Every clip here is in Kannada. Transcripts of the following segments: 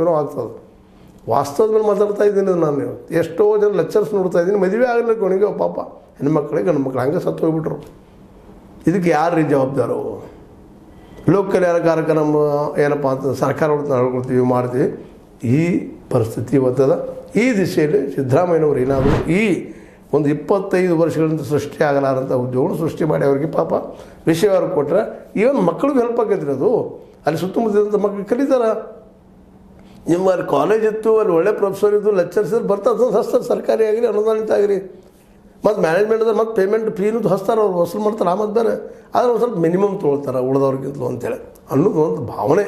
ಏನೋ ಆಗ್ತದೆ. ವಾಸ್ತವದ ಮೇಲೆ ಮಾತಾಡ್ತಾ ಇದ್ದೀನಿ ನಾನು. ಎಷ್ಟೋ ಜನ ಲೆಕ್ಚರ್ಸ್ ನೋಡ್ತಾ ಇದ್ದೀನಿ, ಮದುವೆ ಆಗಲಿಕ್ಕೆ ಅವನಿಗೆ ಪಾಪ ಹೆಣ್ಮಕ್ಳಿಗೆ ಗಂಡು ಮಕ್ಳು ಹಂಗೆ ಸತ್ತು ಹೋಗ್ಬಿಟ್ರು. ಇದಕ್ಕೆ ಯಾರು ಜವಾಬ್ದಾರು? ಲೋಕ ಕಲ್ಯಾಣ ಕಾರ್ಯಕ್ರಮ ಏನಪ್ಪ ಅಂತ ಸರ್ಕಾರ ನಡ್ಕೊಳ್ತೀವಿ ಮಾಡ್ತೀವಿ. ಈ ಪರಿಸ್ಥಿತಿ ಇವತ್ತದ. ಈ ದಿಶೆಯಲ್ಲಿ ಸಿದ್ದರಾಮಯ್ಯನವರು ಏನಾದರೂ ಈ ಒಂದು 25 ವರ್ಷಗಳಿಂದ ಸೃಷ್ಟಿ ಆಗಲಾರಂಥ ಉದ್ಯೋಗ ಸೃಷ್ಟಿ ಮಾಡಿ ಅವರಿಗೆ ಪಾಪ ವಿಷಯವಾರು ಕೊಟ್ಟರೆ ಈವನ್ ಮಕ್ಕಳಿಗೆ ಹೆಲ್ಪ್ ಆಗೈತ್ರಿ. ಅದು ಅಲ್ಲಿ ಸುತ್ತಮುತ್ತಲಿಂದ ಮಕ್ಕಳು ಕಲಿತಾರೆ. ನಿಮ್ಮ ಅಲ್ಲಿ ಕಾಲೇಜ್ ಇತ್ತು, ಅಲ್ಲಿ ಒಳ್ಳೆ ಪ್ರೊಫೆಸರ್ ಇದ್ದು, ಲೆಕ್ಚರ್ಸ್ ಇದ್ದು ಬರ್ತಾ ಹಚ್ತಾರೆ, ಸರ್ಕಾರಿ ಆಗಿರಿ ಅನುದಾನಿತ ಆಗಿರಿ. ಮತ್ತು ಮ್ಯಾನೇಜ್ಮೆಂಟ್ ಅದ ಮತ್ತು ಪೇಮೆಂಟ್ ಫೀನು ಹಚ್ತಾರೆ, ಅವ್ರು ವಸೂಲು ಮಾಡ್ತಾರೆ. ಆಮೇಲೆ ಬೇರೆ ಆದರೆ ಒಂದು ಸ್ವಲ್ಪ ಮಿನಿಮಮ್ ತೊಗೊಳ್ತಾರೆ ಉಳಿದವ್ರಿಗಿಂತಲೂ ಅಂತೇಳಿ ಅನ್ನೋದು ಒಂದು ಭಾವನೆ.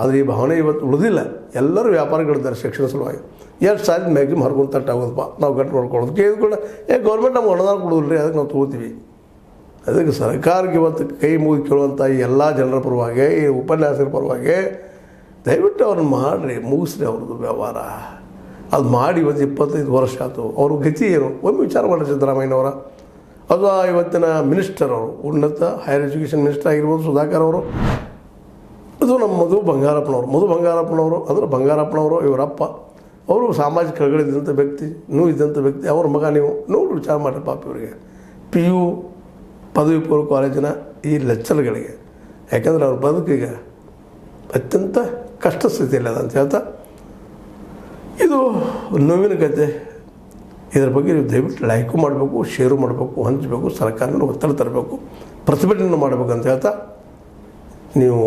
ಆದರೆ ಈ ಭಾವನೆ ಇವತ್ತು ಉಳಿದಿಲ್ಲ. ಎಲ್ಲರೂ ವ್ಯಾಪಾರಗಳಿದ್ದಾರೆ ಶಿಕ್ಷಣ ಸಲುವಾಗಿ. ಎಷ್ಟು ಸಾಲ ಮ್ಯಾಕ್ಸಿಮಮ್ ಹರ್ಕೊಂಡು ತಟ್ಟಾಗೋದಪ್ಪ ನಾವು ಗಟ್ಟು ನೋಡ್ಕೊಳ್ಳೋದು ಕೂಡ ಗೌರ್ಮೆಂಟ್ ನಮ್ಗೆ ಅನುದಾನ ಕೊಡೋದಿಲ್ಲ, ಅದಕ್ಕೆ ನಾವು ತೊಗೋತೀವಿ. ಅದಕ್ಕೆ ಸರ್ಕಾರಕ್ಕೆ ಇವತ್ತು ಕೈ ಮುಗಿ ಕೇಳುವಂಥ ಈ ಎಲ್ಲ ಜನರ ಪರವಾಗಿ, ಈ ಉಪನ್ಯಾಸಕರ ಪರವಾಗಿ ದಯವಿಟ್ಟು ಅವ್ರನ್ನ ಮಾಡಿರಿ, ಮುಗಿಸ್ರಿ ಅವ್ರದ್ದು ವ್ಯವಹಾರ. ಅದು ಮಾಡಿ ಇವತ್ತು 25 ವರ್ಷ ಆಯಿತು. ಅವ್ರ ಗತಿ ಏನು ಒಮ್ಮೆ ವಿಚಾರ ಮಾಡಿರಿ ಸಿದ್ದರಾಮಯ್ಯನವರ. ಅದು ಇವತ್ತಿನ ಮಿನಿಸ್ಟರ್ ಅವರು, ಉನ್ನತ ಹೈಯರ್ ಎಜುಕೇಷನ್ ಮಿನಿಸ್ಟರ್ ಆಗಿರ್ಬೋದು ಸುಧಾಕರ್ ಅವರು. ಅದು ನಮ್ಮ ಮಧು ಬಂಗಾರಪ್ಪನವರು ಅಂದರೆ ಬಂಗಾರಪ್ಪನವರು ಇವರಪ್ಪ. ಅವರು ಸಾಮಾಜಿಕ ಕಳಗಳಿದ್ದಂಥ ವ್ಯಕ್ತಿ, ಇದ್ದಂಥ ವ್ಯಕ್ತಿ. ಅವ್ರ ಮಗ ನೀವು ನೋಡಿ ವಿಚಾರ ಮಾಡಿರಿ ಪಾಪ ಇವರಿಗೆ. PU ಪದವಿ ಪೂರ್ವ ಕಾಲೇಜಿನ ಈ ಲೆಕ್ಚರ್ಗಳಿಗೆ, ಯಾಕೆಂದರೆ ಅವ್ರ ಬದುಕಿಗೆ ಅತ್ಯಂತ ಕಷ್ಟ ಸ್ಥಿತಿಯಲ್ಲಿ ಅದ ಅಂತ ಹೇಳ್ತಾ, ಇದು ನೋವಿನ ಕತೆ. ಇದರ ಬಗ್ಗೆ ನೀವು ದಯವಿಟ್ಟು ಲೈಕು ಮಾಡಬೇಕು, ಶೇರು ಮಾಡಬೇಕು, ಹಂಚಬೇಕು, ಸರ್ಕಾರನ ಒತ್ತಡ ತರಬೇಕು, ಪ್ರತಿಭಟನೆ ಮಾಡಬೇಕು ಅಂತ ಹೇಳ್ತಾ ನೀವು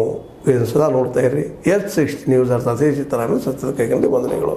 ಇದನ್ನು ಸದಾ ನೋಡ್ತಾ ಇರ್ರಿ. H60 ನ್ಯೂಸ್ ಅರ್ಥಾತ್ ಸಿದ್ದರಾಮಯ್ಯ ಸತ್ಯದ ಕೈಗಂಡು ವಂದನೆಗಳು.